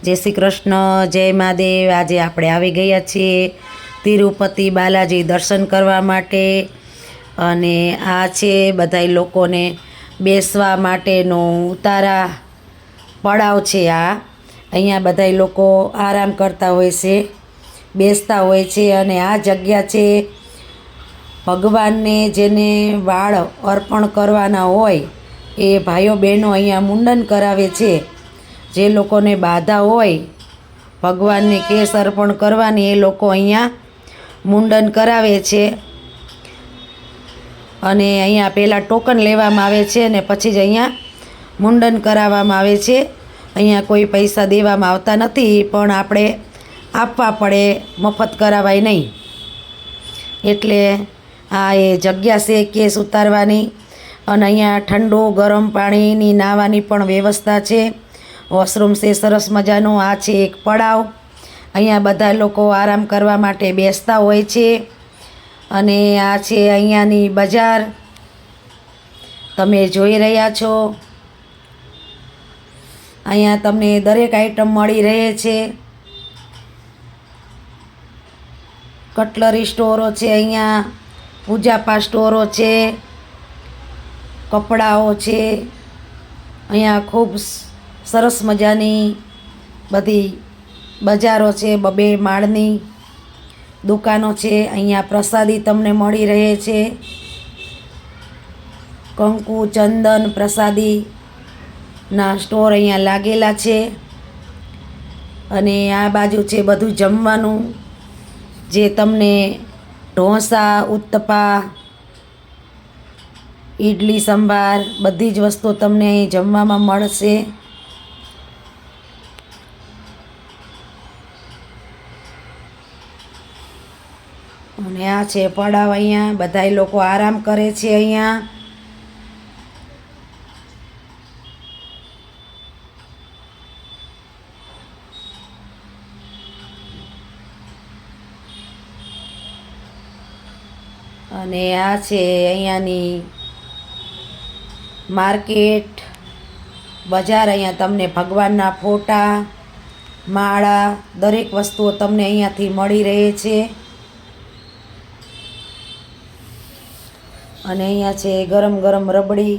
જય શ્રી કૃષ્ણ, જય મહાદેવ। આજે આપણે આવી ગયા છીએ તિરુપતિ બાલાજી દર્શન કરવા માટે। અને આ છે બધાય લોકોને બેસવા માટેનો ઉતારા પડાવ છે। આ અહીંયા બધાય લોકો આરામ કરતા હોય છે, બેસતા હોય છે। અને આ જગ્યા છે ભગવાનને જેને વાળ અર્પણ કરવાના હોય એ ભાઈઓ બહેનો અહીંયા મુંડન કરાવે છે। જે લોકોને બાધા હોય ભગવાનને કેસ અર્પણ કરવાની, એ લોકો અહીંયા મુંડન કરાવે છે। અને અહીંયા પહેલાં ટોકન લેવામાં આવે છે અને પછી જ અહીંયા મુંડન કરાવવામાં આવે છે। અહીંયા કોઈ પૈસા દેવામાં આવતા નથી, પણ આપણે આપવા પડે, મફત કરાવાય નહીં। એટલે આ એ જગ્યા છે કેસ ઉતારવાની। અને અહીંયા ઠંડુ ગરમ પાણીની નાહવાની પણ વ્યવસ્થા છે। વોશરૂમ છે સરસ મજાનું। આ છે એક પડાવ, અહીંયા બધા લોકો આરામ કરવા માટે બેસતા હોય છે। અને આ છે અહીંયાની બજાર, તમે જોઈ રહ્યા છો। અહીંયા તમને દરેક આઈટમ મળી રહે છે। કટલરી સ્ટોરો છે, અહીંયા પૂજાપા સ્ટોરો છે, કપડાઓ છે। અહીંયા ખૂબ સરસ મજાની બધી બજારો છે, બબે માળની દુકાનો છે। અહીંયા પ્રસાદી તમને મળી રહે છે, કંકુ, ચંદન, પ્રસાદીના સ્ટોર અહીંયા લાગેલા છે। અને આ બાજુ છે બધું જમવાનું, જે તમને ઢોસા, ઉત્તપા, ઇડલી સંભાર બધી જ વસ્તુ તમને અહીં જમવામાં મળશે। અને આ છે પડાવ, અહીંયા બધાય લોકો આરામ કરે છે। અહીંયા અને આ છે અહીંયાની માર્કેટ બજાર। અહીંયા તમને ભગવાનના ફોટા, માળા દરેક વસ્તુઓ તમને અહીંયાથી મળી રહે છે। અને અહીંયા છે ગરમ ગરમ રબડી,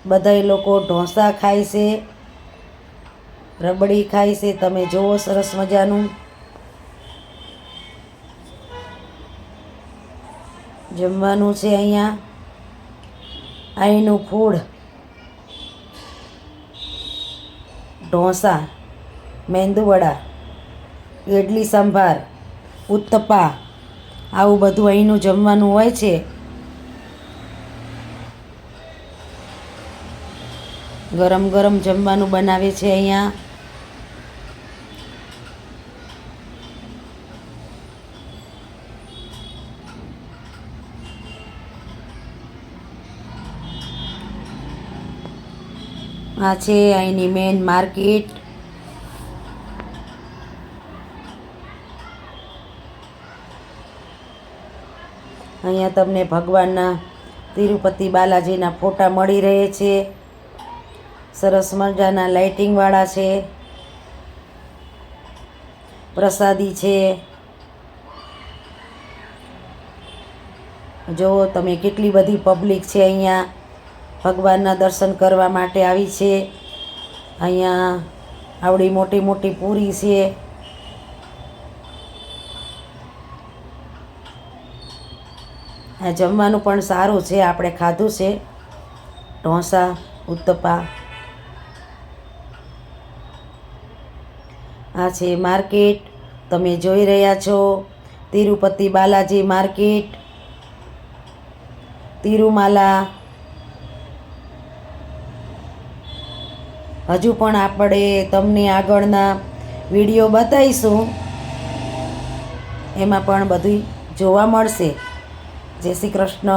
બધાય લોકો ઢોસા ખાય છે, રબડી ખાય છે, તમે જુઓ સરસ મજાનું જમવાનું છે। અહીંયા અહીંનું ફૂડ, ઢોસા, મેંદુવડા, ઇડલી સંભાર, ઉત્તપા, આવું બધું અહીંનું જમવાનું હોય છે। ગરમ ગરમ જમવાનું બનાવે છે અહીંયા। આ છે અહીંની મેન માર્કેટ। અહીંયા તમને ભગવાનના તિરુપતિ બાલાજીના ફોટા મળી રહે છે, સરસ મજાના લાઇટિંગવાળા છે, પ્રસાદી છે। જુઓ તમે કેટલી બધી પબ્લિક છે અહીંયા ભગવાનના દર્શન કરવા માટે આવી છે। અહીંયા આવડી મોટી મોટી પૂરી છે। આ જમવાનું પણ સારું છે, આપણે ખાધું છે ઢોસા, ઉત્તપા। આ છે માર્કેટ, તમે જોઈ રહ્યા છો તિરુપતિ બાલાજી માર્કેટ, તિરુમાલા। હજુ પણ આપણે તમને આગળના વિડીયો બતાવીશું, એમાં પણ બધું જોવા મળશે। જય શ્રી કૃષ્ણ।